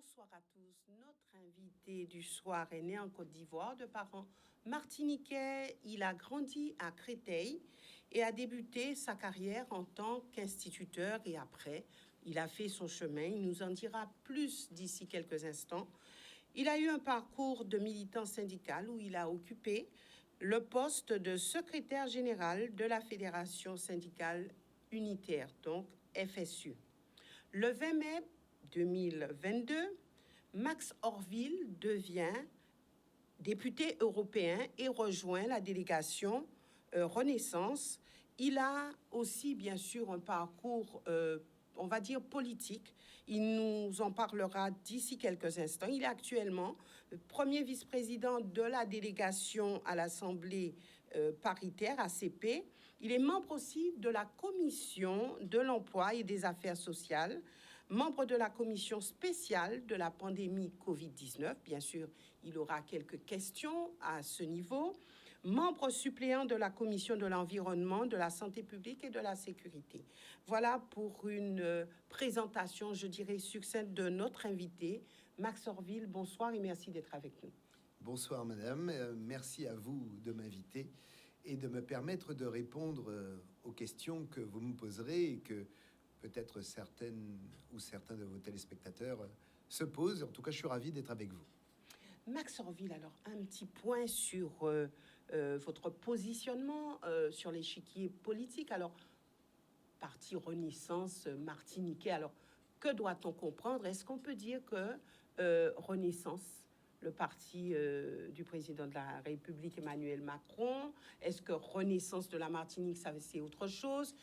Bonsoir à tous. Notre invité du soir est né en Côte d'Ivoire de parents martiniquais. Il a grandi à Créteil et a débuté sa carrière en tant qu'instituteur et après, il a fait son chemin. Il nous en dira plus d'ici quelques instants. Il a eu un parcours de militant syndical où il a occupé le poste de secrétaire général de la Fédération syndicale unitaire, donc FSU. Le 20 mai 2022, Max Orville devient député européen et rejoint la délégation Renaissance. Il a aussi, bien sûr, un parcours, on va dire, politique. Il nous en parlera d'ici quelques instants. Il est actuellement premier vice-président de la délégation à l'Assemblée paritaire, ACP. Il est membre aussi de la commission de l'emploi et des affaires sociales, membre de la commission spéciale de la pandémie Covid-19. Bien sûr, il aura quelques questions à ce niveau. Membre suppléant de la commission de l'environnement, de la santé publique et de la sécurité. Voilà pour une présentation, je dirais, succincte de notre invité. Max Orville, bonsoir et merci d'être avec nous. Bonsoir madame, merci à vous de m'inviter et de me permettre de répondre aux questions que vous me poserez et que peut-être certaines ou certains de vos téléspectateurs se posent. En tout cas, je suis ravi d'être avec vous. Max Orville, alors un petit point sur votre positionnement sur l'échiquier politique. Alors, parti Renaissance martiniquais, alors que doit-on comprendre? Est-ce qu'on peut dire que Renaissance, le parti du président de la République Emmanuel Macron, est-ce que Renaissance de la Martinique, ça c'est autre chose?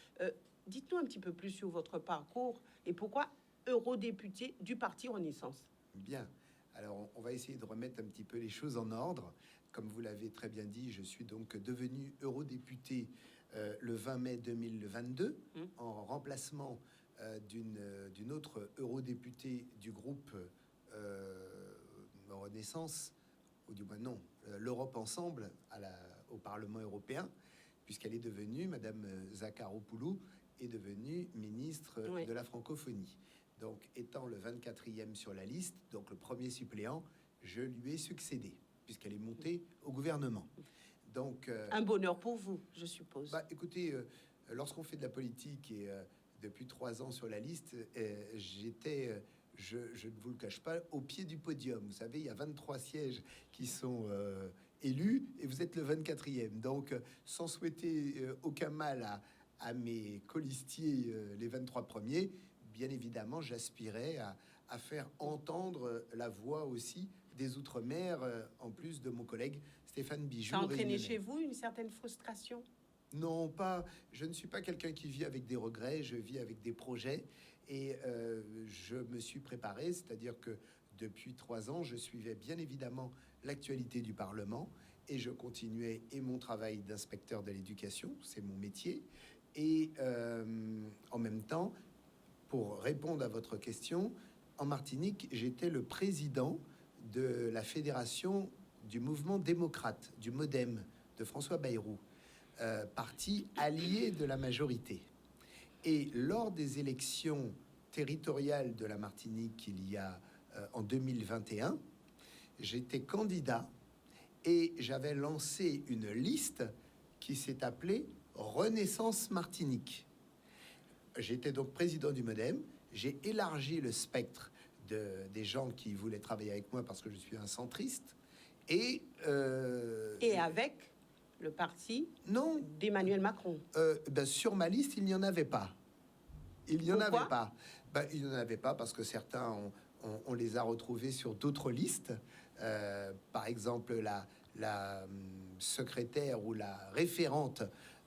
Dites-nous un petit peu plus sur votre parcours et pourquoi eurodéputé du parti Renaissance. Bien. Alors, on va essayer de remettre un petit peu les choses en ordre. Comme vous l'avez très bien dit, je suis donc devenu eurodéputé le 20 mai 2022 en remplacement d'une autre eurodéputée du groupe Renaissance, ou du moins non, l'Europe Ensemble au Parlement européen, puisqu'elle est devenue, Madame Zakharopoulou, est devenue ministre de la francophonie. Donc, étant le 24e sur la liste, donc le premier suppléant, je lui ai succédé, puisqu'elle est montée au gouvernement. Donc, un bonheur pour vous, je suppose. Bah, écoutez, lorsqu'on fait de la politique et depuis 3 ans sur la liste, j'étais, je ne vous le cache pas, au pied du podium. Vous savez, il y a 23 sièges qui sont élus et vous êtes le 24e. Donc, sans souhaiter aucun mal à mes colistiers, les 23 premiers, bien évidemment, j'aspirais à faire entendre la voix aussi des Outre-mer, en plus de mon collègue Stéphane Bijoux. Ça a entraîné chez vous une certaine frustration? Non, pas. Je ne suis pas quelqu'un qui vit avec des regrets, je vis avec des projets et je me suis préparé, c'est-à-dire que depuis 3 ans, je suivais bien évidemment l'actualité du Parlement et je continuais mon travail d'inspecteur de l'éducation, c'est mon métier, et en même temps, pour répondre à votre question, en Martinique, j'étais le président de la fédération du mouvement démocrate, du MoDem, de François Bayrou, parti allié de la majorité. Et lors des élections territoriales de la Martinique, il y a en 2021, j'étais candidat et j'avais lancé une liste qui s'est appelée Renaissance Martinique. J'étais donc président du MoDem. J'ai élargi le spectre des gens qui voulaient travailler avec moi parce que je suis un centriste. Et avec le parti non d'Emmanuel Macron. Sur ma liste, il n'y en avait pas. Il n'y en Pourquoi? avait pas. Il n'y en avait pas parce que certains, on les a retrouvés sur d'autres listes. Par exemple, la secrétaire ou la référente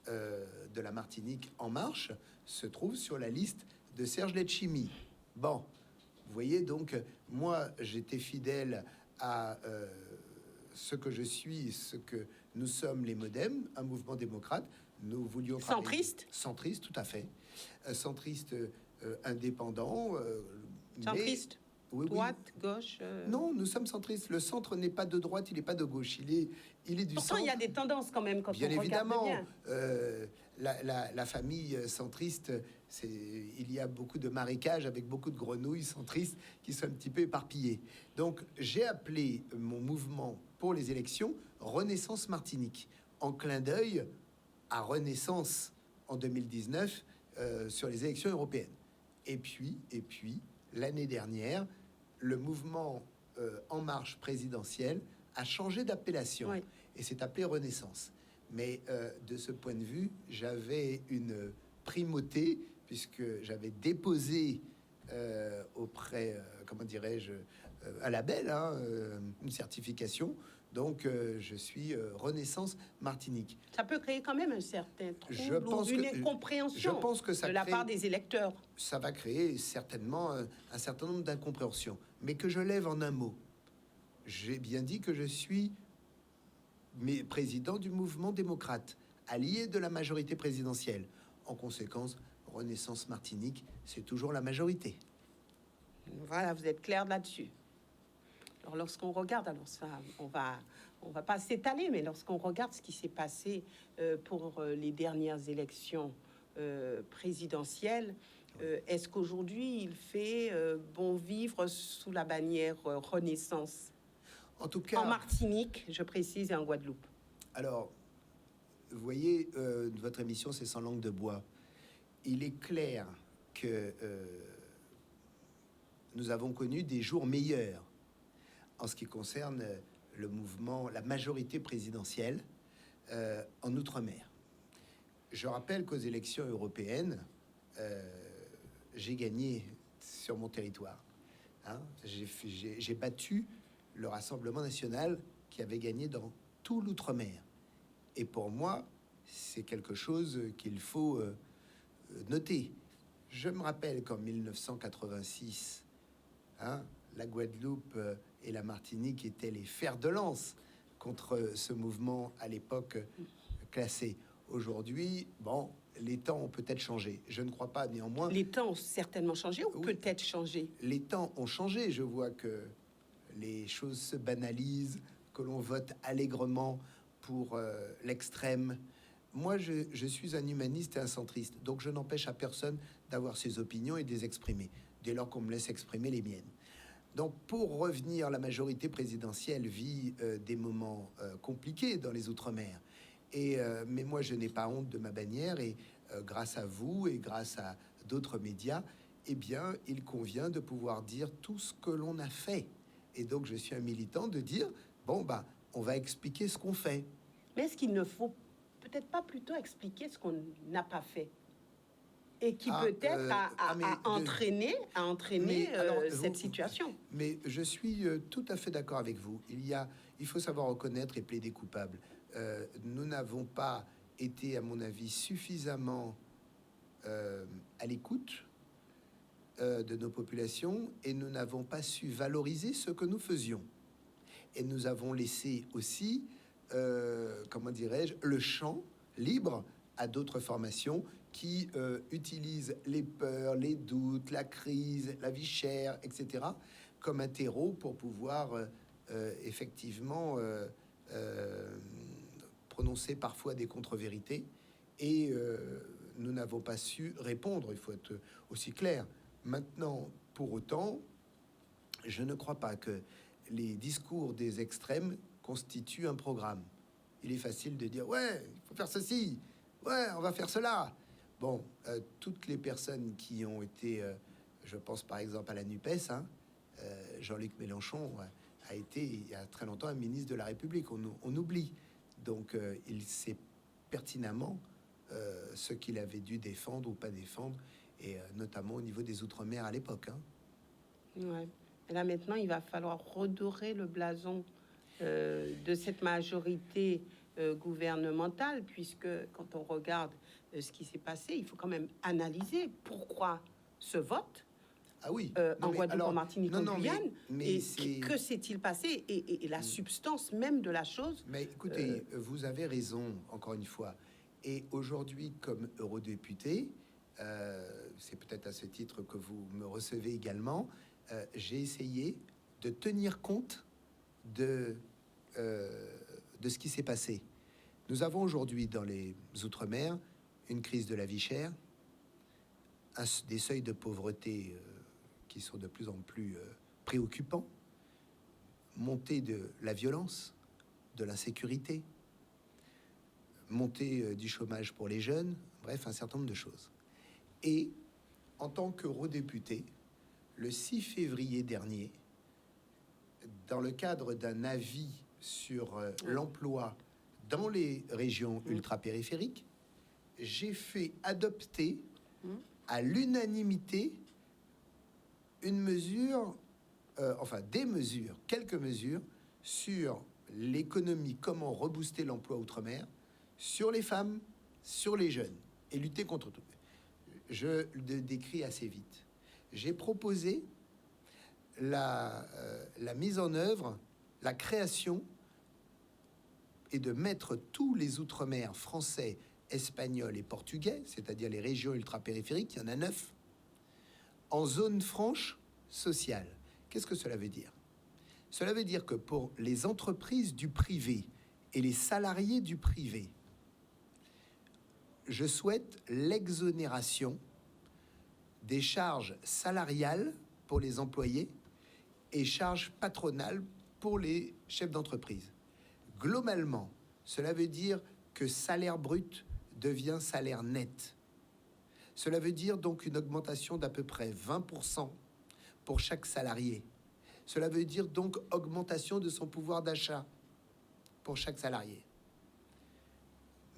de la Martinique En Marche se trouve sur la liste de Serge Letchimy. Bon, vous voyez, donc, moi, j'étais fidèle à ce que je suis, ce que nous sommes les MoDem, un mouvement démocrate. Nous voulions centriste. Centriste, tout à fait. Centriste indépendant. Centriste. Oui, droite, gauche. Non, nous sommes centristes. Le centre n'est pas de droite, il n'est pas de gauche. Il est du Pourtant, centre. il y a des tendances quand même quand bien on évidemment. regarde bien. La famille centriste, Il y a beaucoup de marécages avec beaucoup de grenouilles centristes qui sont un petit peu éparpillées. Donc, j'ai appelé mon mouvement pour les élections Renaissance Martinique, en clin d'œil à Renaissance en 2019 sur les élections européennes. Et puis, l'année dernière, le mouvement En Marche présidentielle a changé d'appellation et s'est appelé Renaissance. Mais de ce point de vue, j'avais une primauté puisque j'avais déposé auprès, comment dirais-je, un label, une certification. Donc, je suis Renaissance Martinique. Ça peut créer quand même un certain trouble une incompréhension je pense que ça de la part des électeurs. Ça va créer certainement un certain nombre d'incompréhensions. Mais que je lève en un mot. J'ai bien dit que je suis président du mouvement démocrate, allié de la majorité présidentielle. En conséquence, Renaissance Martinique, c'est toujours la majorité. Voilà, vous êtes clair là-dessus. Alors, lorsqu'on regarde, alors ça, on va pas s'étaler, mais lorsqu'on regarde ce qui s'est passé pour les dernières élections présidentielles, est-ce qu'aujourd'hui il fait bon vivre sous la bannière Renaissance? En tout cas, en Martinique, je précise, et en Guadeloupe. Alors, vous voyez, votre émission, c'est Sans langue de bois. Il est clair que nous avons connu des jours meilleurs en ce qui concerne le mouvement, la majorité présidentielle en Outre-mer. Je rappelle qu'aux élections européennes, j'ai gagné sur mon territoire. J'ai battu le Rassemblement national qui avait gagné dans tout l'outre-mer. Et pour moi, c'est quelque chose qu'il faut noter. Je me rappelle qu'en 1986, la Guadeloupe et la Martinique étaient les fers de lance contre ce mouvement à l'époque classé. Aujourd'hui, bon, les temps ont peut-être changé. Je ne crois pas néanmoins. Les temps ont certainement changé ou oui, peut-être changé. Les temps ont changé. Je vois que les choses se banalisent, que l'on vote allègrement pour l'extrême. Moi, je suis un humaniste et un centriste, donc je n'empêche à personne d'avoir ses opinions et de les exprimer, dès lors qu'on me laisse exprimer les miennes. Donc, pour revenir, la majorité présidentielle vit des moments compliqués dans les Outre-mer. Mais moi, je n'ai pas honte de ma bannière, et grâce à vous et grâce à d'autres médias, eh bien, il convient de pouvoir dire tout ce que l'on a fait. Et donc, je suis un militant de dire, bon, bah, on va expliquer ce qu'on fait. Mais est-ce qu'il ne faut peut-être pas plutôt expliquer ce qu'on n'a pas fait et qui peut-être a entraîné cette situation? Mais je suis tout à fait d'accord avec vous. Il faut savoir reconnaître et plaider coupable. Nous n'avons pas été, à mon avis, suffisamment à l'écoute de nos populations, et nous n'avons pas su valoriser ce que nous faisions. Et nous avons laissé aussi, comment dirais-je, le champ libre à d'autres formations qui utilisent les peurs, les doutes, la crise, la vie chère, etc., comme un terreau pour pouvoir effectivement prononcer parfois des contre-vérités. Et nous n'avons pas su répondre, il faut être aussi clair. Maintenant, pour autant, je ne crois pas que les discours des extrêmes constituent un programme. Il est facile de dire « ouais, il faut faire ceci, ouais, on va faire cela ». Bon, toutes les personnes qui ont été, je pense par exemple à la NUPES, Jean-Luc Mélenchon a été il y a très longtemps un ministre de la République, on oublie. Donc il sait pertinemment ce qu'il avait dû défendre ou pas défendre, et notamment au niveau des Outre-mer à l'époque. Ouais. Et là maintenant, il va falloir redorer le blason de cette majorité gouvernementale, puisque quand on regarde ce qui s'est passé, il faut quand même analyser pourquoi ce vote. Ah oui, en Guadeloupe, en Martinique, en Guyane. Mais que s'est-il passé et la substance même de la chose. Mais écoutez, vous avez raison, encore une fois. Et aujourd'hui, comme eurodéputé, c'est peut-être à ce titre que vous me recevez également, j'ai essayé de tenir compte de ce qui s'est passé. Nous avons aujourd'hui dans les Outre-mer une crise de la vie chère, des seuils de pauvreté qui sont de plus en plus préoccupants, montée de la violence, de l'insécurité, montée du chômage pour les jeunes, bref, un certain nombre de choses. Et en tant qu'eurodéputé, le 6 février dernier, dans le cadre d'un avis sur l'emploi dans les régions ultra-périphériques, j'ai fait adopter à l'unanimité une mesure, des mesures, quelques mesures sur l'économie, comment rebooster l'emploi outre-mer, sur les femmes, sur les jeunes, et lutter contre tout. Je le décris assez vite. J'ai proposé la mise en œuvre, la création, et de mettre tous les outre-mer français, espagnols et portugais, c'est-à-dire les régions ultra-périphériques, il y en a 9, en zone franche sociale. Qu'est-ce que cela veut dire? Cela veut dire que pour les entreprises du privé et les salariés du privé, je souhaite l'exonération des charges salariales pour les employés et charges patronales pour les chefs d'entreprise. Globalement, cela veut dire que salaire brut devient salaire net. Cela veut dire donc une augmentation d'à peu près 20% pour chaque salarié. Cela veut dire donc augmentation de son pouvoir d'achat pour chaque salarié.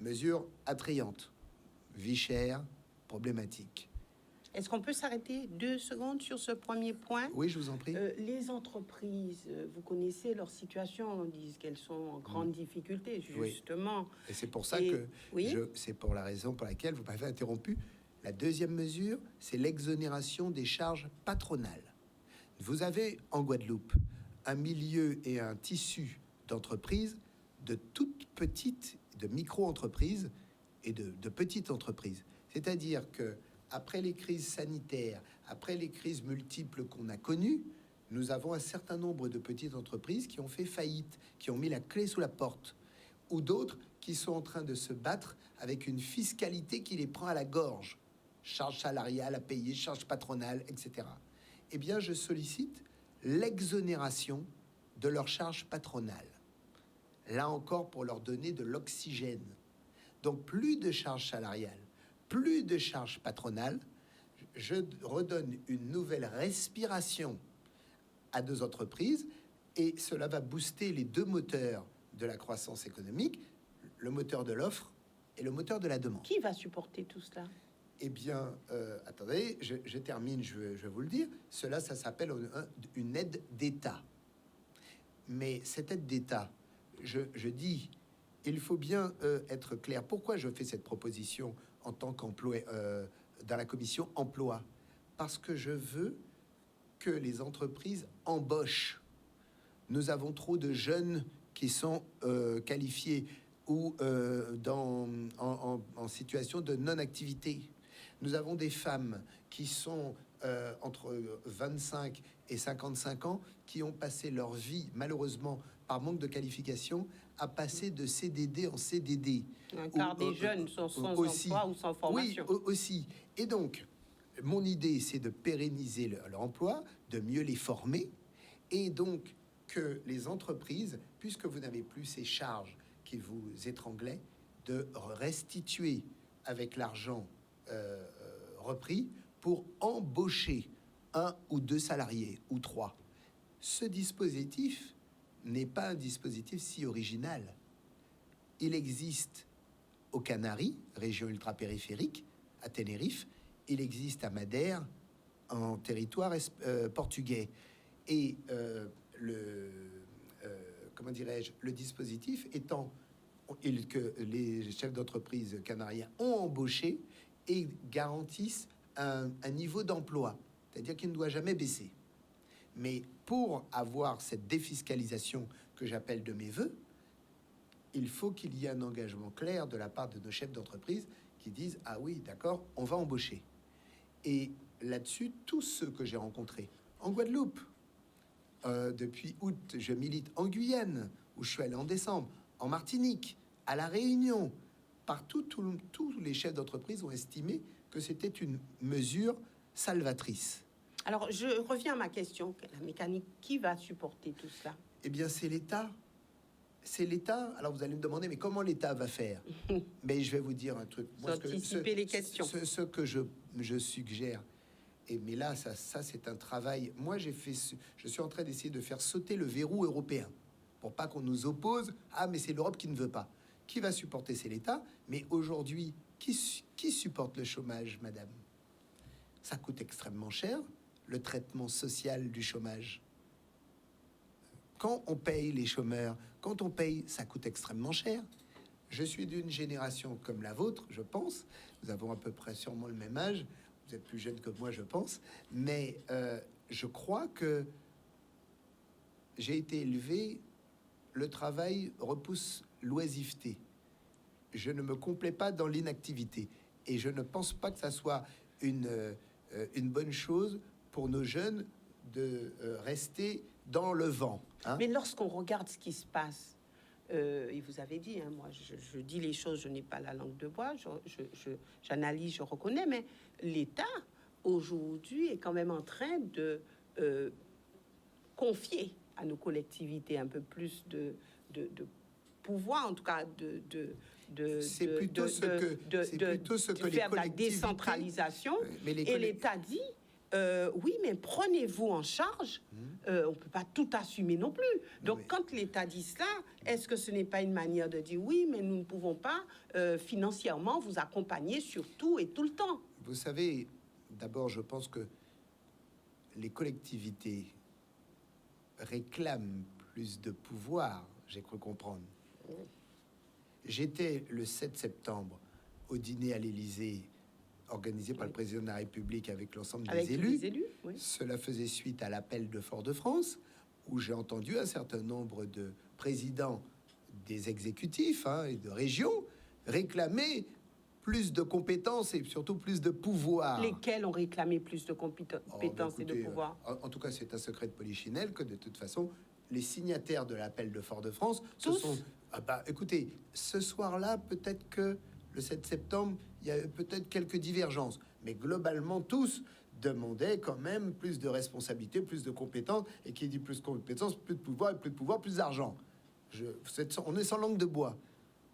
Mesure attrayante, vie chère, problématique. Est-ce qu'on peut s'arrêter 2 secondes sur ce premier point? Oui, je vous en prie. Les entreprises, vous connaissez leur situation, on dit qu'elles sont en grande difficulté, justement. Oui. Et c'est pour ça que c'est pour la raison pour laquelle vous m'avez interrompu. La deuxième mesure, c'est l'exonération des charges patronales. Vous avez en Guadeloupe un milieu et un tissu d'entreprises, de toutes petites, de micro-entreprises et de petites entreprises. C'est-à-dire que après les crises sanitaires, après les crises multiples qu'on a connues, nous avons un certain nombre de petites entreprises qui ont fait faillite, qui ont mis la clé sous la porte, ou d'autres qui sont en train de se battre avec une fiscalité qui les prend à la gorge. Charges salariales à payer, charges patronales, etc. Eh bien, je sollicite l'exonération de leurs charges patronales. Là encore, pour leur donner de l'oxygène. Donc, plus de charges salariales, plus de charges patronales, je redonne une nouvelle respiration à nos entreprises et cela va booster les deux moteurs de la croissance économique, le moteur de l'offre et le moteur de la demande. Qui va supporter tout cela? Eh bien, attendez, je termine, je vais vous le dire. Cela, ça s'appelle une aide d'État. Mais cette aide d'État, je dis, il faut bien être clair. Pourquoi je fais cette proposition en tant qu'employé dans la commission emploi? Parce que je veux que les entreprises embauchent. Nous avons trop de jeunes qui sont qualifiés ou en situation de non-activité. Nous avons des femmes qui sont entre 25 et 55 ans qui ont passé leur vie, malheureusement, par manque de qualification, à passer de CDD en CDD. Un quart des jeunes sont sans emploi ou sans formation. Oui, aussi. Et donc, mon idée, c'est de pérenniser leur emploi, de mieux les former, et donc que les entreprises, puisque vous n'avez plus ces charges qui vous étranglaient, de restituer avec l'argent repris pour embaucher 1 ou 2 salariés ou 3. Ce dispositif n'est pas un dispositif si original. Il existe aux Canaries, région ultra-périphérique, à Tenerife. Il existe à Madère, en territoire portugais. Et comment dirais-je, le dispositif étant que les chefs d'entreprise canariens ont embauché et garantissent un niveau d'emploi, c'est-à-dire qu'il ne doit jamais baisser. Mais pour avoir cette défiscalisation que j'appelle de mes voeux, il faut qu'il y ait un engagement clair de la part de nos chefs d'entreprise qui disent « Ah oui, d'accord, on va embaucher ». Et là-dessus, tous ceux que j'ai rencontrés en Guadeloupe, depuis août, je milite en Guyane, où je suis allé en décembre, en Martinique, à La Réunion, partout, tous les chefs d'entreprise ont estimé que c'était une mesure salvatrice. Alors, je reviens à ma question. La mécanique, qui va supporter tout cela? Eh bien, c'est l'État. C'est l'État. Alors, vous allez me demander, mais comment l'État va faire? Mais je vais vous dire un truc. Anticiper les questions. Ce que je suggère, mais là, ça c'est un travail. Moi, je suis en train d'essayer de faire sauter le verrou européen pour pas qu'on nous oppose. Ah, mais c'est l'Europe qui ne veut pas. Qui va supporter? C'est l'État. Mais aujourd'hui, qui supporte le chômage, madame? Ça coûte extrêmement cher, le traitement social du chômage. Quand on paye les chômeurs, quand on paye, ça coûte extrêmement cher. Je suis d'une génération comme la vôtre, je pense. Nous avons à peu près sûrement le même âge. Vous êtes plus jeune que moi, je pense. Mais je crois que j'ai été élevé, le travail repousse l'oisiveté. Je ne me complais pas dans l'inactivité. Et je ne pense pas que ça soit une bonne chose pour nos jeunes de rester dans le vent. Hein? Mais lorsqu'on regarde ce qui se passe, et vous avez dit, hein, moi je dis les choses, je n'ai pas la langue de bois, j'analyse, je reconnais, mais l'État aujourd'hui est quand même en train de confier à nos collectivités un peu plus de pouvoir, en tout cas c'est plutôt ce que faire de la décentralisation. Et l'État dit oui, mais prenez-vous en charge. On ne peut pas tout assumer non plus. Donc, quand l'État dit cela, est-ce que ce n'est pas une manière de dire oui, mais nous ne pouvons pas financièrement vous accompagner sur tout et tout le temps? Vous savez, d'abord, je pense que les collectivités réclament plus de pouvoir, j'ai cru comprendre. J'étais le 7 septembre au dîner à l'Élysée organisé par le président de la République avec l'ensemble des élus. Oui. Cela faisait suite à l'appel de Fort-de-France, où j'ai entendu un certain nombre de présidents des exécutifs et de régions réclamer plus de compétences et surtout plus de pouvoir. Lesquels ont réclamé plus de compétences et de pouvoir? En tout cas, c'est un secret de polichinelle que de toute façon, les signataires de l'appel de Fort-de-France, ce sont... écoutez, ce soir-là, peut-être que le 7 septembre, il y a peut-être quelques divergences, mais globalement, tous demandaient quand même plus de responsabilités, plus de compétences, et qui dit plus de compétences, plus de pouvoir, et plus de pouvoir, plus d'argent. On est sans langue de bois.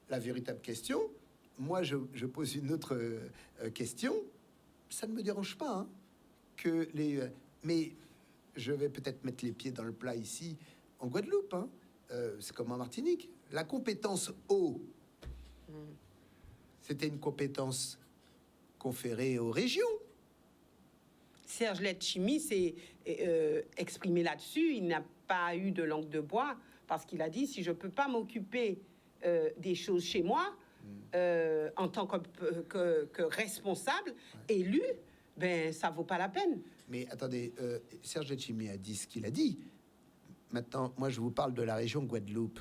La véritable question, moi, je pose une autre question. Ça ne me dérange pas que les... mais je vais peut-être mettre les pieds dans le plat ici, en Guadeloupe. C'est comme en Martinique. La compétence eau, c'était une compétence conférée aux régions. Serge Letchimy s'est exprimé là-dessus. Il n'a pas eu de langue de bois parce qu'il a dit, si je ne peux pas m'occuper des choses chez moi, en tant que responsable, élu, ben, ça ne vaut pas la peine. Mais attendez, Serge Letchimy a dit ce qu'il a dit. Maintenant, moi, je vous parle de la région Guadeloupe.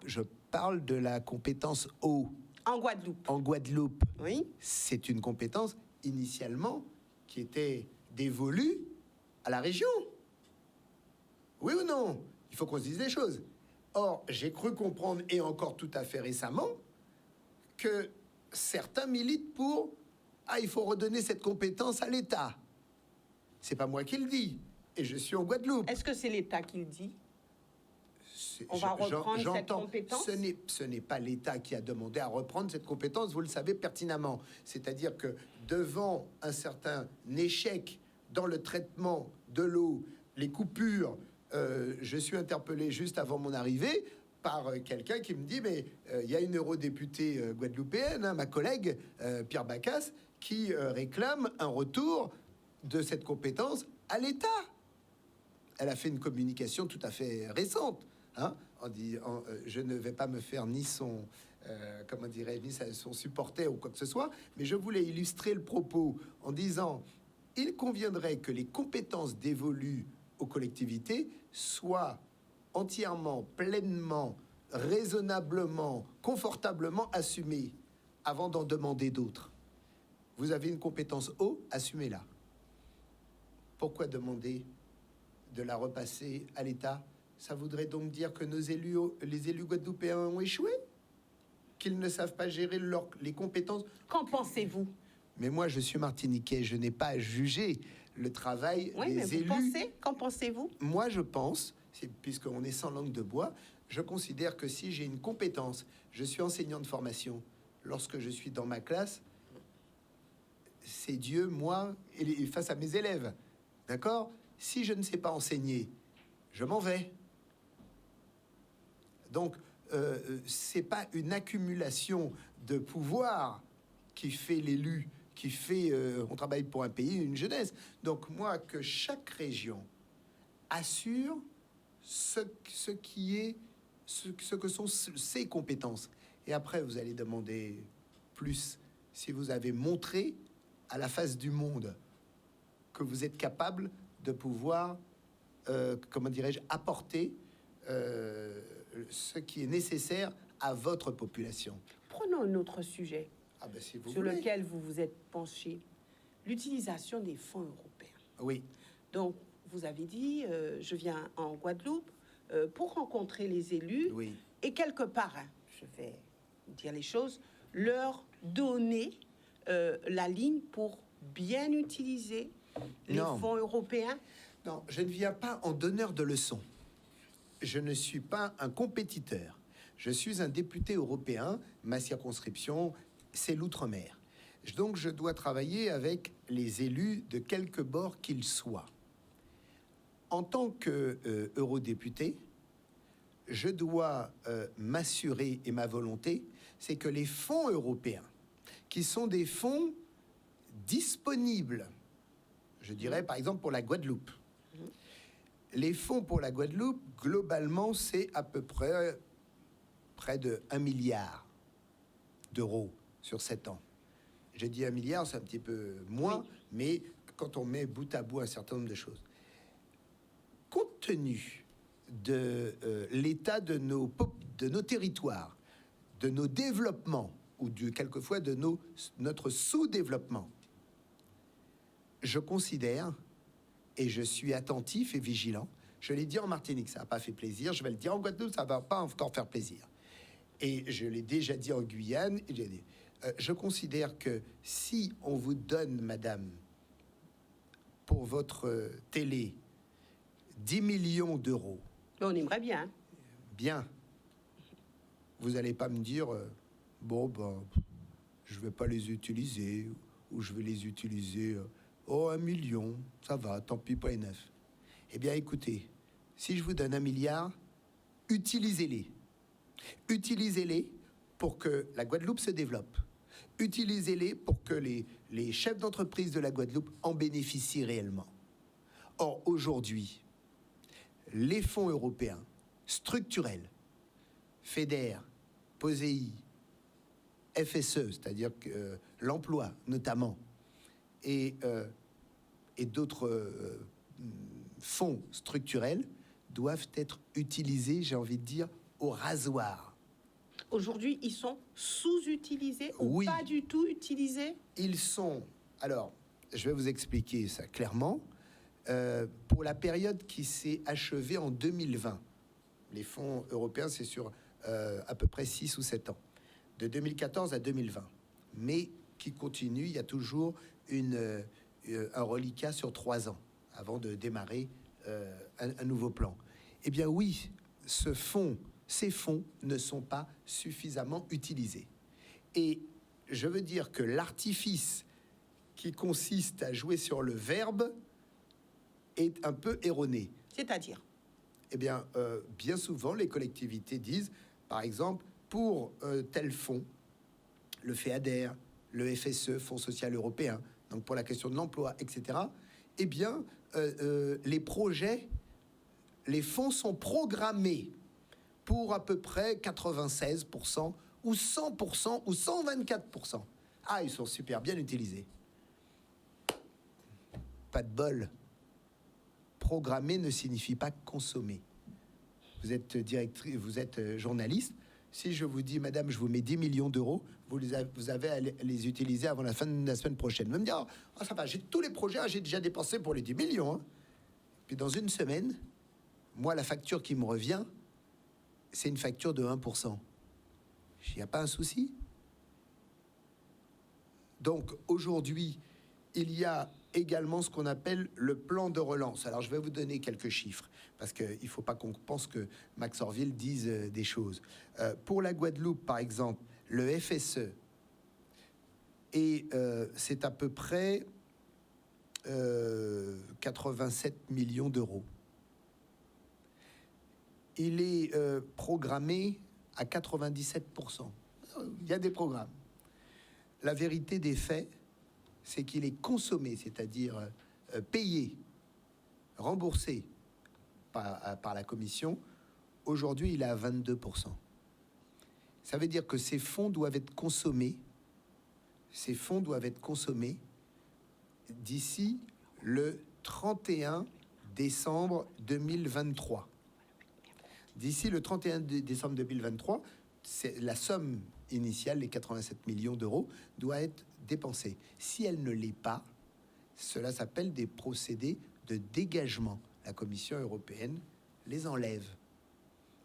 Je parle de la compétence eau. En Guadeloupe. En Guadeloupe. Oui. C'est une compétence, initialement, qui était dévolue à la région. Oui ou non? Il faut qu'on se dise les choses. Or, j'ai cru comprendre, et encore tout à fait récemment, que certains militent pour... il faut redonner cette compétence à l'État. C'est pas moi qui le dis. Et je suis en Guadeloupe. Est-ce que c'est l'État qui le dit? On va reprendre cette compétence? Ce n'est pas l'État qui a demandé à reprendre cette compétence, vous le savez pertinemment. C'est-à-dire que devant un certain échec dans le traitement de l'eau, les coupures, je suis interpellé juste avant mon arrivée par quelqu'un qui me dit, mais il y a une eurodéputée guadeloupéenne, ma collègue Pierre Bacas, qui réclame un retour de cette compétence à l'État. Elle a fait une communication tout à fait récente, en disant je ne vais pas me faire ni son son supporter ou quoi que ce soit, mais je voulais illustrer le propos en disant il conviendrait que les compétences dévolues aux collectivités soient entièrement, pleinement, raisonnablement, confortablement assumées avant d'en demander d'autres. Vous avez une compétence eau, assumez-la. Pourquoi demander de la repasser à l'État? Ça voudrait donc dire que les élus guadeloupéens ont échoué? Qu'ils ne savent pas gérer les compétences? Qu'en pensez-vous? Mais moi, je suis martiniquais, je n'ai pas à juger le travail Oui, mais des élus. qu'en pensez-vous? Moi, je pense, puisqu'on est sans langue de bois, je considère que si j'ai une compétence, je suis enseignant de formation, lorsque je suis dans ma classe, c'est Dieu, moi, et face à mes élèves. D'accord? Si je ne sais pas enseigner, je m'en vais. Donc, c'est pas une accumulation de pouvoir qui fait l'élu, qui fait, on travaille pour un pays, une jeunesse. Donc, moi, que chaque région assure ce que sont ses compétences. Et après, vous allez demander plus si vous avez montré à la face du monde que vous êtes capable de pouvoir, comment dirais-je, apporter ce qui est nécessaire à votre population. Prenons un autre sujet Si vous sur voulez. lequel vous vous êtes penché, l'utilisation des fonds européens. Oui. Donc, vous avez dit, je viens en Guadeloupe pour rencontrer les élus Oui. et quelque part, je vais dire les choses, leur donner la ligne pour bien utiliser les fonds européens. Non, je ne viens pas en donneur de leçons. Je ne suis pas un compétiteur. Je suis un député européen. Ma circonscription, c'est l'outre-mer. Donc, je dois travailler avec les élus de quelque bord qu'ils soient. En tant qu'eurodéputé, je dois m'assurer, et ma volonté, c'est que les fonds européens, qui sont des fonds disponibles, je dirais par exemple pour la Guadeloupe, les fonds pour la Guadeloupe, globalement, c'est à peu près de 1 milliard d'euros sur 7 ans. J'ai dit 1 milliard, c'est un petit peu moins, oui, mais quand on met bout à bout un certain nombre de choses. Compte tenu de l'état de nos territoires, de nos développements, ou quelquefois de notre sous-développement, je considère, et je suis attentif et vigilant, je l'ai dit en Martinique, ça n'a pas fait plaisir, je vais le dire en Guadeloupe, ça ne va pas encore faire plaisir. Et je l'ai déjà dit en Guyane, je considère que si on vous donne, madame, pour votre télé, 10 millions d'euros... On aimerait bien. Bien. Vous n'allez pas me dire, je ne vais pas les utiliser, ou je vais les utiliser... 1 million, ça va, tant pis pour les 9. Eh bien, écoutez, si je vous donne 1 milliard, utilisez-les. Utilisez-les pour que la Guadeloupe se développe. Utilisez-les pour que les chefs d'entreprise de la Guadeloupe en bénéficient réellement. Or, aujourd'hui, les fonds européens structurels, FEDER, POSEI, FSE, c'est-à-dire que l'emploi notamment, et d'autres fonds structurels doivent être utilisés, j'ai envie de dire, au rasoir. Aujourd'hui, ils sont sous-utilisés ou pas du tout utilisés? Ils sont... Alors, je vais vous expliquer ça clairement. Pour la période qui s'est achevée en 2020, les fonds européens, c'est sur à peu près 6 ou 7 ans, de 2014 à 2020. Mais qui continue, il y a toujours un reliquat sur 3 ans avant de démarrer un nouveau plan. Eh bien oui, ces fonds ne sont pas suffisamment utilisés. Et je veux dire que l'artifice qui consiste à jouer sur le verbe est un peu erroné. C'est-à-dire? Eh bien, bien souvent, les collectivités disent, par exemple, pour tel fonds, le FEADER, le FSE, Fonds social européen, donc pour la question de l'emploi, etc., eh bien, les projets, les fonds sont programmés pour à peu près 96% ou 100% ou 124%. Ah, ils sont super bien utilisés. Pas de bol. Programmer ne signifie pas consommer. Vous êtes directrice, vous êtes journaliste. Si je vous dis, madame, je vous mets 10 millions d'euros, vous avez à les utiliser avant la fin de la semaine prochaine. Vous me dire, oh, ça va, j'ai tous les projets, j'ai déjà dépensé pour les 10 millions. Hein. Puis dans une semaine, moi, la facture qui me revient, c'est une facture de 1%. Il n'y a pas un souci? Donc aujourd'hui, il y a également ce qu'on appelle le plan de relance. Alors je vais vous donner quelques chiffres, parce qu'il ne faut pas qu'on pense que Max Orville dise des choses. Pour la Guadeloupe, par exemple, le FSE, et c'est à peu près 87 millions d'euros. Il est programmé à 97%. Il y a des programmes. La vérité des faits, c'est qu'il est consommé, c'est-à-dire payé, remboursé par la Commission. Aujourd'hui, il est à 22%. Ça veut dire que ces fonds doivent être consommés. Ces fonds doivent être consommés d'ici le 31 décembre 2023. D'ici le 31 décembre 2023, la somme initiale, les 87 millions d'euros, doit être dépensée. Si elle ne l'est pas, cela s'appelle des procédés de dégagement. La Commission européenne les enlève.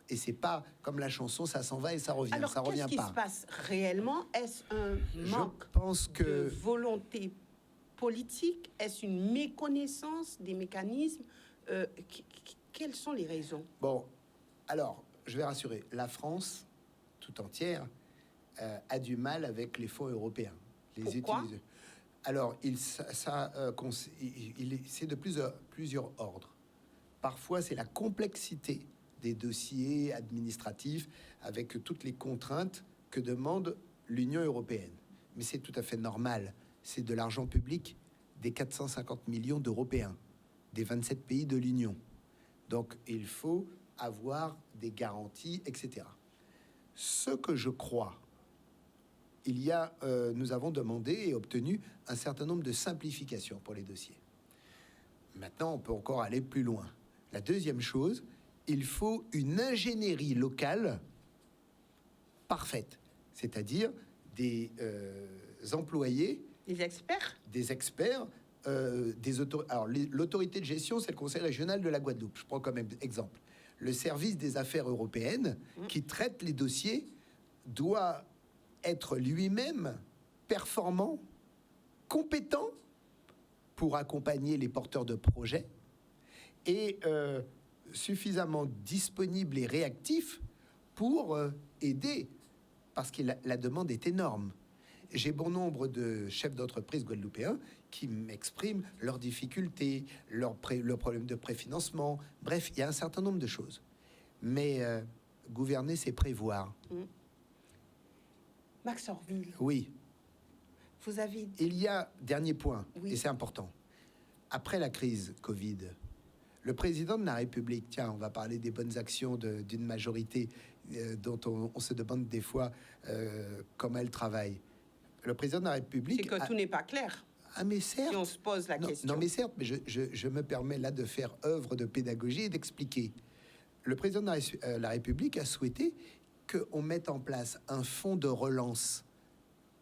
Et c'est pas comme la chanson, ça s'en va et ça revient. Alors, ça revient qu'est-ce qui se passe réellement? Est-ce un manque de volonté politique? Est-ce une méconnaissance des mécanismes? Quelles sont les raisons? Bon, alors, je vais rassurer. La France, tout entière, a du mal avec les fonds européens. Pourquoi? Alors, c'est de plusieurs ordres. Parfois, c'est la complexité des dossiers administratifs avec toutes les contraintes que demande l'Union européenne. Mais c'est tout à fait normal. C'est de l'argent public des 450 millions d'Européens, des 27 pays de l'Union. Donc, il faut avoir des garanties, etc. Ce que je crois, nous avons demandé et obtenu un certain nombre de simplifications pour les dossiers. Maintenant, on peut encore aller plus loin. La deuxième chose, il faut une ingénierie locale parfaite, c'est-à-dire des employés, des experts, Alors, l'autorité de gestion, c'est le Conseil régional de la Guadeloupe. Je prends comme exemple. Le service des affaires européennes qui traite les dossiers doit être lui-même performant, compétent pour accompagner les porteurs de projets et suffisamment disponible et réactif pour aider, parce que la demande est énorme. J'ai bon nombre de chefs d'entreprise guadeloupéens qui m'expriment leurs difficultés, leurs problèmes de préfinancement. Bref, il y a un certain nombre de choses. Mais gouverner, c'est prévoir. Max Orville. Oui. Vous avez... Il y a, dernier point, oui. Et c'est important. Après la crise Covid, le président de la République, tiens, on va parler des bonnes actions d'une majorité dont on se demande des fois comment elle travaille. Le président de la République... C'est que tout n'est pas clair. Ah, mais certes... Si on se pose la question. Non, mais certes, mais je me permets là de faire œuvre de pédagogie et d'expliquer. Le président de la République a souhaité qu'on mette en place un fonds de relance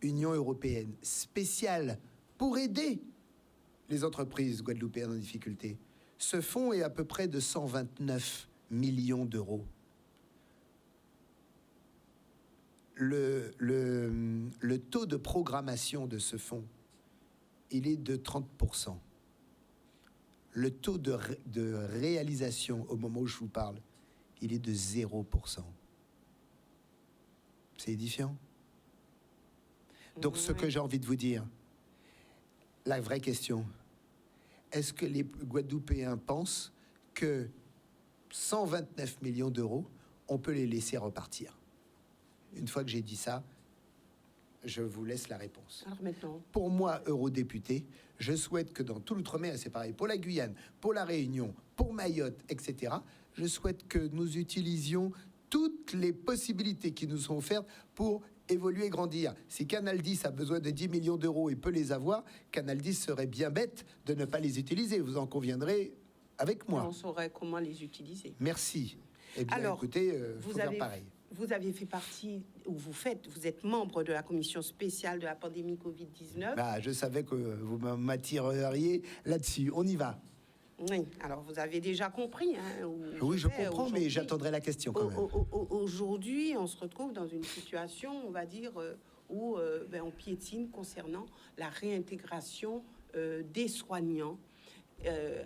Union européenne spécial pour aider les entreprises guadeloupéennes en difficulté. Ce fonds est à peu près de 129 millions d'euros. Le taux de programmation de ce fonds, il est de 30%. Le taux de réalisation au moment où je vous parle, il est de 0%. C'est édifiant. Donc, ce que j'ai envie de vous dire, la vraie question, est-ce que les Guadeloupéens pensent que 129 millions d'euros, on peut les laisser repartir? Une fois que j'ai dit ça, je vous laisse la réponse. Alors maintenant, pour moi, eurodéputé, je souhaite que dans tout l'outre-mer, c'est pareil, pour la Guyane, pour la Réunion, pour Mayotte, etc., je souhaite que nous utilisions toutes les possibilités qui nous sont offertes pour évoluer et grandir. Si Canal 10 a besoin de 10 millions d'euros et peut les avoir, Canal 10 serait bien bête de ne pas les utiliser. Vous en conviendrez avec moi. On saurait comment les utiliser. Merci. Eh bien, alors, écoutez, faut faire pareil. Vous avez fait partie, ou vous êtes membre de la commission spéciale de la pandémie Covid-19. Bah, je savais que vous m'attireriez là-dessus. On y va. Oui, alors vous avez déjà compris. Hein, oui, je comprends, mais j'attendrai la question quand même. Aujourd'hui, on se retrouve dans une situation, on va dire, où on piétine concernant la réintégration des soignants.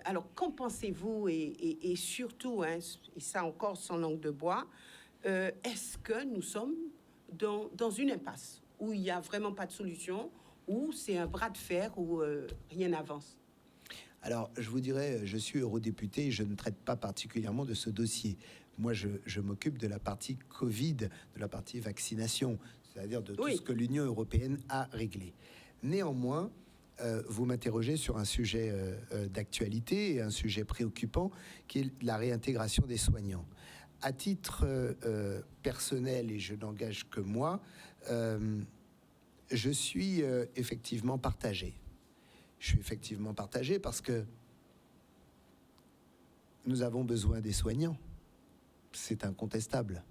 Alors, qu'en pensez-vous et surtout, hein, et ça encore sans langue de bois, est-ce que nous sommes dans une impasse où il n'y a vraiment pas de solution, où c'est un bras de fer, où rien n'avance? Alors, je vous dirais, je suis eurodéputé et je ne traite pas particulièrement de ce dossier. Moi, je m'occupe de la partie Covid, de la partie vaccination, c'est-à-dire de tout ce que l'Union européenne a réglé. Néanmoins, vous m'interrogez sur un sujet d'actualité et un sujet préoccupant qui est la réintégration des soignants. À titre personnel, et je n'engage que moi, je suis effectivement partagé. Je suis effectivement partagé parce que nous avons besoin des soignants. C'est incontestable.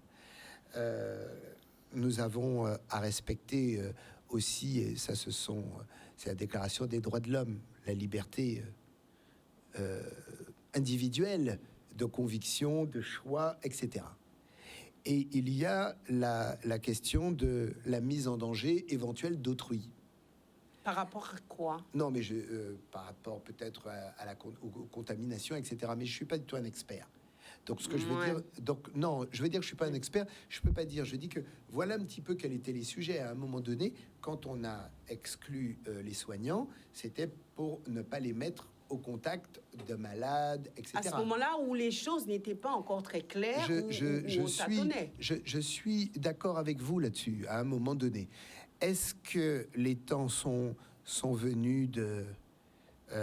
Nous avons à respecter aussi, et ça c'est la Déclaration des droits de l'homme, la liberté individuelle de conviction, de choix, etc. Et il y a la question de la mise en danger éventuelle d'autrui. Par rapport à quoi? Non, mais par rapport peut-être aux contaminations, etc. Mais je suis pas du tout un expert. Donc, ce que je veux dire, non, je veux dire que je suis pas un expert. Je peux pas dire. Je dis que voilà un petit peu quels étaient les sujets. À un moment donné, quand on a exclu les soignants, c'était pour ne pas les mettre au contact de malades, etc. À ce moment-là où les choses n'étaient pas encore très claires, je suis d'accord avec vous là-dessus. À un moment donné. Est-ce que les temps sont venus de...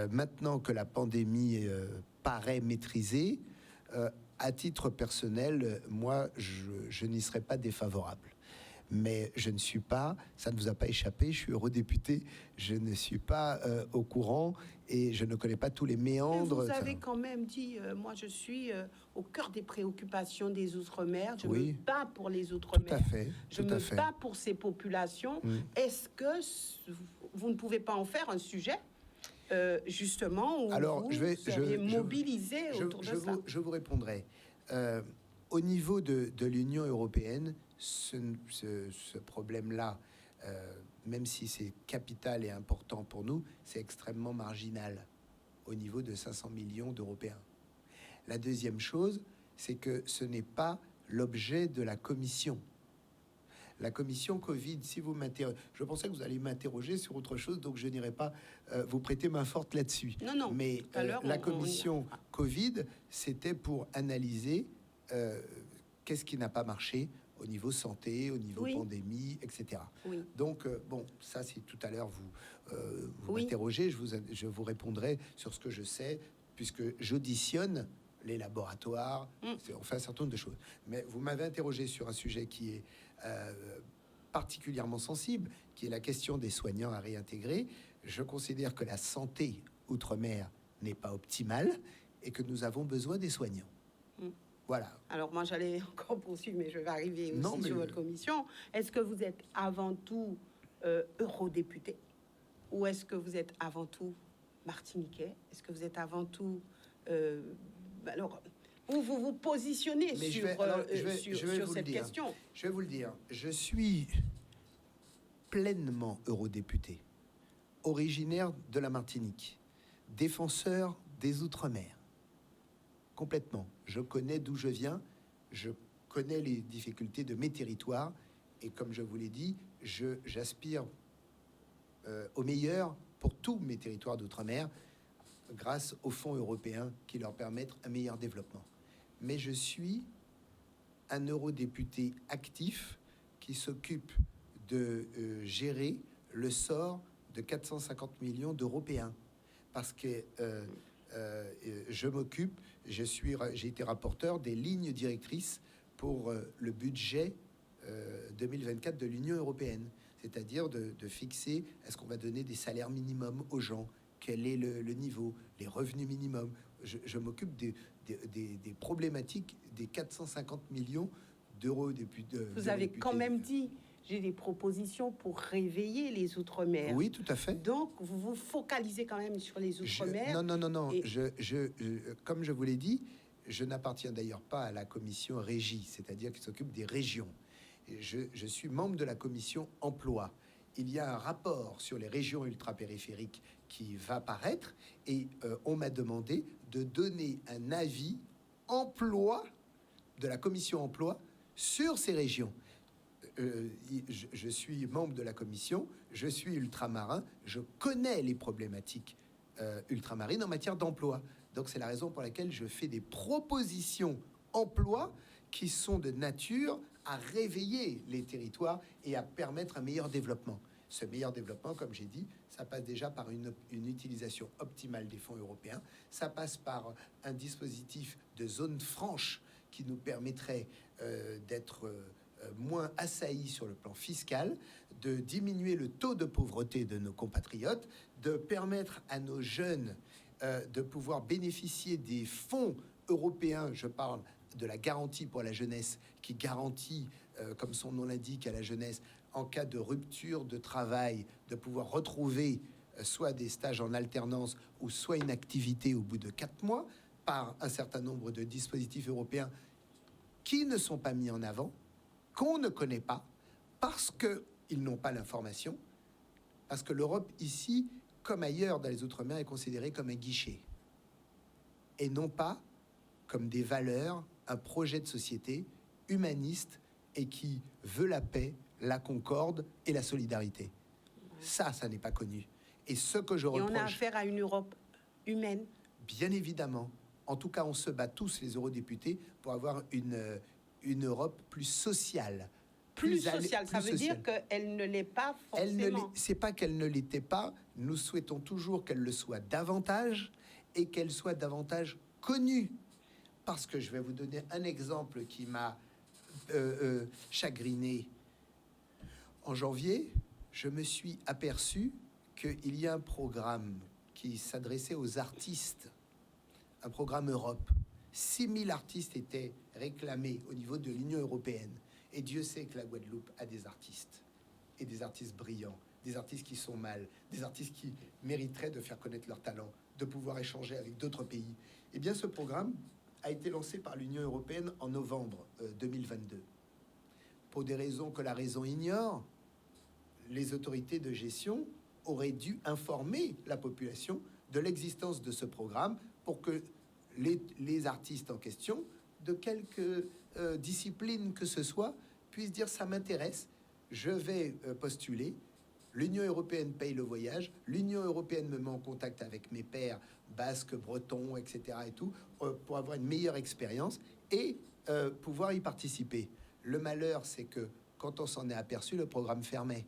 maintenant que la pandémie paraît maîtrisée, à titre personnel, moi, je n'y serais pas défavorable. Mais je ne suis pas, ça ne vous a pas échappé, je suis eurodéputé, je ne suis pas au courant et je ne connais pas tous les méandres. Vous avez quand même dit, moi je suis au cœur des préoccupations des Outre-mer, je me bats pour les Outre-mer, tout à fait, je me bats pour ces populations. Est-ce que vous ne pouvez pas en faire un sujet justement où vous seriez mobilisé autour de ça? Je vous répondrai. Au niveau de l'Union européenne, ce problème-là, même si c'est capital et important pour nous, c'est extrêmement marginal au niveau de 500 millions d'Européens. La deuxième chose, c'est que ce n'est pas l'objet de la Commission. La Commission Covid, si vous m'interrogez, je pensais que vous allez m'interroger sur autre chose, donc je n'irai pas vous prêter main forte là-dessus. Non, mais la Commission Covid, c'était pour analyser qu'est-ce qui n'a pas marché au niveau santé, au niveau pandémie, etc. Donc, bon, ça, si tout à l'heure vous m'interrogez, je vous répondrai sur ce que je sais, puisque j'auditionne les laboratoires, on fait un certain nombre de choses. Mais vous m'avez interrogé sur un sujet qui est particulièrement sensible, qui est la question des soignants à réintégrer. Je considère que la santé outre-mer n'est pas optimale et que nous avons besoin des soignants. Voilà. Alors moi j'allais encore poursuivre, mais je vais arriver aussi sur votre commission. Est-ce que vous êtes avant tout eurodéputé ou est-ce que vous êtes avant tout martiniquais? Est-ce que vous êtes avant tout alors où vous vous positionnez sur cette question? Je vais vous le dire. Je suis pleinement eurodéputé, originaire de la Martinique, défenseur des Outre-mer. Complètement. Je connais d'où je viens, je connais les difficultés de mes territoires, et comme je vous l'ai dit, j'aspire au meilleur pour tous mes territoires d'outre-mer, grâce aux fonds européens qui leur permettent un meilleur développement. Mais je suis un eurodéputé actif qui s'occupe de gérer le sort de 450 millions d'Européens, parce que je m'occupe, j'ai été rapporteur des lignes directrices pour le budget 2024 de l'Union européenne, c'est-à-dire de fixer, est-ce qu'on va donner des salaires minimums aux gens, quel est le niveau, les revenus minimums. Je m'occupe des problématiques des 450 millions d'euros. Vous avez quand même dit, j'ai des propositions pour réveiller les Outre-mer. Oui, tout à fait. Donc, vous vous focalisez quand même sur les Outre-mer. Non. Et... comme je vous l'ai dit, je n'appartiens d'ailleurs pas à la commission régie, c'est-à-dire qui s'occupe des régions. je suis membre de la commission emploi. Il y a un rapport sur les régions ultrapériphériques qui va paraître et on m'a demandé de donner un avis emploi de la commission emploi sur ces régions. Je suis membre de la commission, je suis ultramarin, je connais les problématiques ultramarines en matière d'emploi. Donc c'est la raison pour laquelle je fais des propositions emploi qui sont de nature à réveiller les territoires et à permettre un meilleur développement. Ce meilleur développement, comme j'ai dit, ça passe déjà par une utilisation optimale des fonds européens, ça passe par un dispositif de zone franche qui nous permettrait d'être moins assaillis sur le plan fiscal, de diminuer le taux de pauvreté de nos compatriotes, de permettre à nos jeunes de pouvoir bénéficier des fonds européens. Je parle de la garantie pour la jeunesse qui garantit, comme son nom l'indique, à la jeunesse, en cas de rupture de travail, de pouvoir retrouver soit des stages en alternance ou soit une activité au bout de 4 mois par un certain nombre de dispositifs européens qui ne sont pas mis en avant, qu'on ne connaît pas, parce qu'ils n'ont pas l'information, parce que l'Europe, ici, comme ailleurs dans les Outre-mer, est considérée comme un guichet, et non pas comme des valeurs, un projet de société humaniste et qui veut la paix, la concorde et la solidarité. Ça n'est pas connu. Et ce que je reproche... Et on a affaire à une Europe humaine. Bien évidemment. En tout cas, on se bat tous, les eurodéputés, pour avoir une Europe plus sociale. Plus sociale, ça veut dire qu'elle ne l'est pas forcément. C'est pas qu'elle ne l'était pas. Nous souhaitons toujours qu'elle le soit davantage et qu'elle soit davantage connue. Parce que je vais vous donner un exemple qui m'a chagriné. En janvier, je me suis aperçu qu'il y a un programme qui s'adressait aux artistes, un programme Europe. 6000 artistes étaient réclamés au niveau de l'Union européenne. Et Dieu sait que la Guadeloupe a des artistes, et des artistes brillants, des artistes qui sont mal, des artistes qui mériteraient de faire connaître leur talent, de pouvoir échanger avec d'autres pays. Eh bien, ce programme a été lancé par l'Union européenne en novembre 2022. Pour des raisons que la raison ignore, les autorités de gestion auraient dû informer la population de l'existence de ce programme pour que les artistes en question, de quelque discipline que ce soit, puissent dire ça m'intéresse, je vais postuler. L'Union européenne paye le voyage, l'Union européenne me met en contact avec mes pairs basques, bretons, etc. et tout, pour avoir une meilleure expérience et pouvoir y participer. Le malheur, c'est que quand on s'en est aperçu, le programme fermait.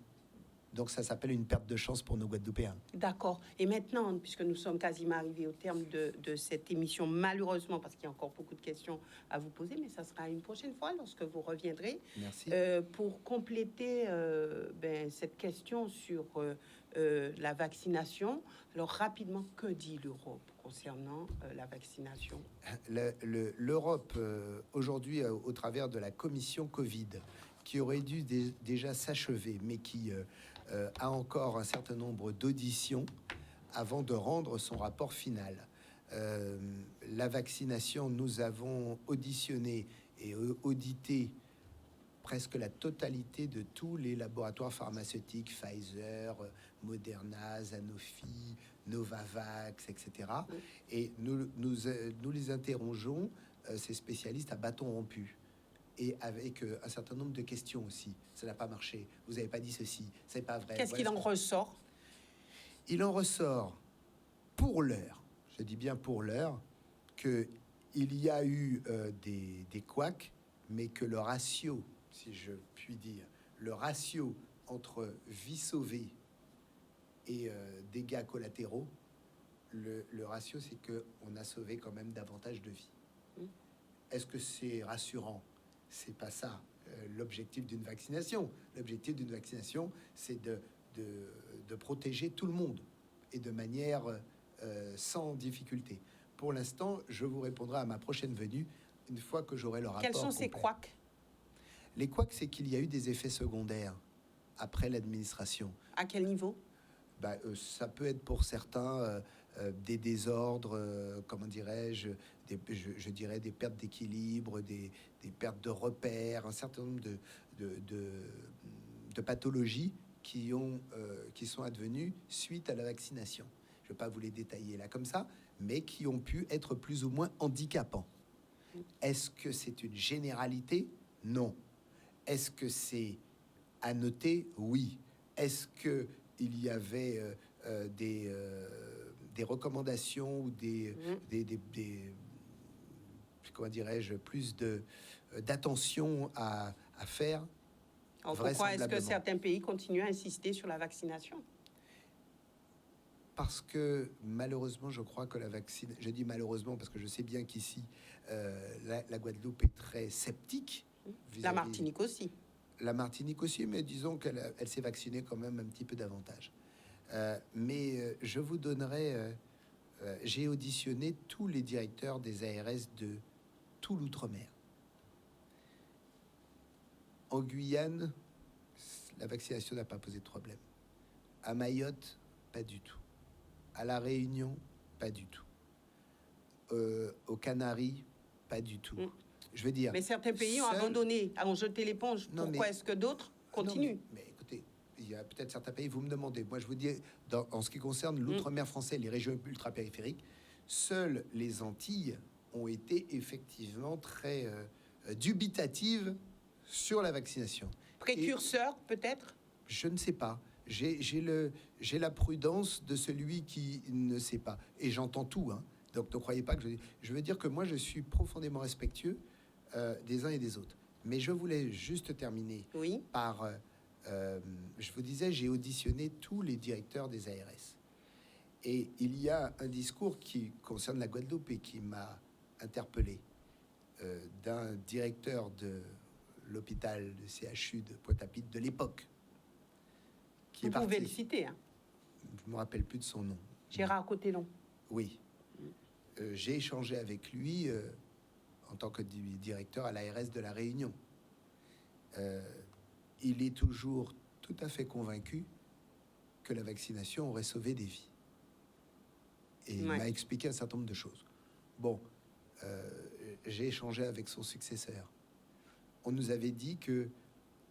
Donc ça s'appelle une perte de chance pour nos Guadeloupéens. D'accord. Et maintenant, puisque nous sommes quasiment arrivés au terme de cette émission, malheureusement, parce qu'il y a encore beaucoup de questions à vous poser, mais ça sera une prochaine fois lorsque vous reviendrez. Merci. Pour compléter cette question sur la vaccination, alors rapidement, que dit l'Europe concernant la vaccination? L'Europe, aujourd'hui, au travers de la commission Covid, qui aurait dû déjà s'achever, mais qui a encore un certain nombre d'auditions avant de rendre son rapport final. La vaccination, nous avons auditionné et audité presque la totalité de tous les laboratoires pharmaceutiques, Pfizer, Moderna, Sanofi, Novavax, etc. Et nous les interrogeons, ces spécialistes, à bâton rompu. Et avec un certain nombre de questions aussi. Ça n'a pas marché. Vous n'avez pas dit ceci. C'est pas vrai. Qu'est-ce qu'il en ressort? Il en ressort, pour l'heure, je dis bien pour l'heure, qu'il y a eu des couacs, mais que le ratio, si je puis dire, le ratio entre vie sauvée et dégâts collatéraux, le ratio, c'est qu'on a sauvé quand même davantage de vies. Est-ce que c'est rassurant? C'est pas ça l'objectif d'une vaccination. L'objectif d'une vaccination, c'est de protéger tout le monde et de manière sans difficulté. Pour l'instant, je vous répondrai à ma prochaine venue une fois que j'aurai le rapport. Quels sont ces couacs? Les couacs, c'est qu'il y a eu des effets secondaires après l'administration. À quel niveau? Ça peut être pour certains des désordres, comment dirais-je, je dirais des pertes d'équilibre, des pertes de repères, un certain nombre de pathologies qui sont advenues suite à la vaccination. Je ne vais pas vous les détailler là comme ça, mais qui ont pu être plus ou moins handicapants. Est-ce que c'est une généralité? Non. Est-ce que c'est à noter? Oui. Est-ce qu'il y avait des recommandations ou comment dirais-je, plus d'attention à faire? Alors, pourquoi est-ce que certains pays continuent à insister sur la vaccination? Parce que malheureusement, je crois que la vaccine... Je dis malheureusement parce que je sais bien qu'ici, la Guadeloupe est très sceptique. La Martinique aussi. La Martinique aussi, mais disons qu'elle s'est vaccinée quand même un petit peu davantage. Mais je vous donnerai... j'ai auditionné tous les directeurs des ARS de tout l'outre-mer. En Guyane, la vaccination n'a pas posé de problème. À Mayotte, pas du tout. À La Réunion, pas du tout. Aux Canaries, pas du tout. Je veux dire... Mais certains pays ont abandonné, ont jeté l'éponge. Pourquoi est-ce que d'autres continuent? Mais écoutez, il y a peut-être certains pays, vous me demandez. Moi, je vous dis, en ce qui concerne l'outre-mer français, les régions ultra-périphériques, seules les Antilles ont été effectivement très dubitatives sur la vaccination. Précurseur, peut-être? Je ne sais pas. J'ai la prudence de celui qui ne sait pas. Et j'entends tout, hein. Donc ne croyez pas que je veux dire que moi, je suis profondément respectueux des uns et des autres. Mais je voulais juste terminer par... je vous disais, j'ai auditionné tous les directeurs des ARS. Et il y a un discours qui concerne la Guadeloupe et qui m'a interpellé d'un directeur de l'hôpital de CHU de Pointe-à-Pitre de l'époque. Vous pouvez le citer. Hein. Je ne me rappelle plus de son nom. Gérard Cotellon. Oui. J'ai échangé avec lui en tant que directeur à l'ARS de La Réunion. Il est toujours tout à fait convaincu que la vaccination aurait sauvé des vies. Et il m'a expliqué un certain nombre de choses. Bon, j'ai échangé avec son successeur. On nous avait dit que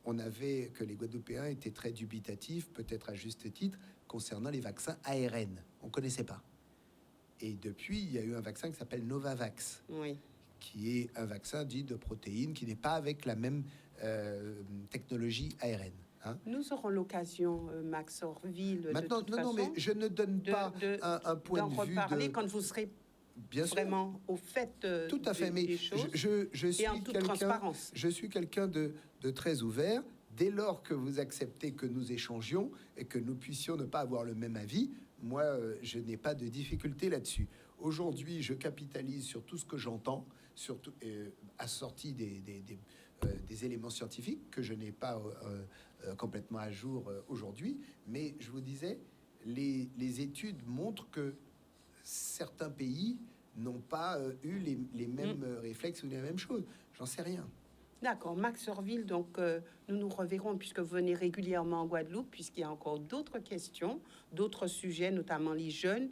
les Guadeloupéens étaient très dubitatifs, peut-être à juste titre, concernant les vaccins ARN. On ne connaissait pas. Et depuis, il y a eu un vaccin qui s'appelle Novavax, qui est un vaccin dit de protéines, qui n'est pas avec la même technologie ARN. Hein. Nous aurons l'occasion, Max Orville, maintenant, de toute façon, mais je ne donne pas un point de vue reparler quand vous serez vraiment au fait tout à fait, mais des choses, je suis et en toute transparence. Je suis quelqu'un de très ouvert. Dès lors que vous acceptez que nous échangions et que nous puissions ne pas avoir le même avis, moi, je n'ai pas de difficulté là-dessus. Aujourd'hui, je capitalise sur tout ce que j'entends, surtout assorti des éléments scientifiques que je n'ai pas complètement à jour aujourd'hui. Mais je vous disais, les études montrent que certains pays n'ont pas eu les mêmes réflexes ou les mêmes choses. J'en sais rien. D'accord, Max Orville, donc nous nous reverrons puisque vous venez régulièrement en Guadeloupe, puisqu'il y a encore d'autres questions, d'autres sujets, notamment les jeunes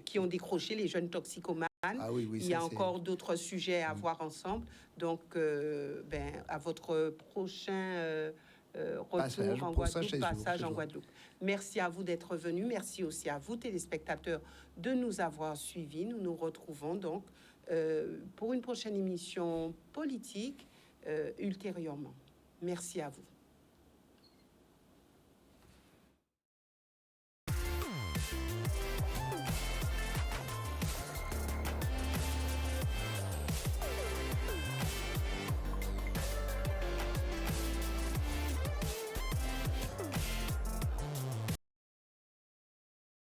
qui ont décroché, les jeunes toxicomanes. Ah oui, il y a encore d'autres sujets à voir ensemble. Donc, à votre prochain retour en Guadeloupe, passage en Guadeloupe. Merci à vous d'être venus. Merci aussi à vous, téléspectateurs, de nous avoir suivis. Nous nous retrouvons donc pour une prochaine émission politique ultérieurement. Merci à vous.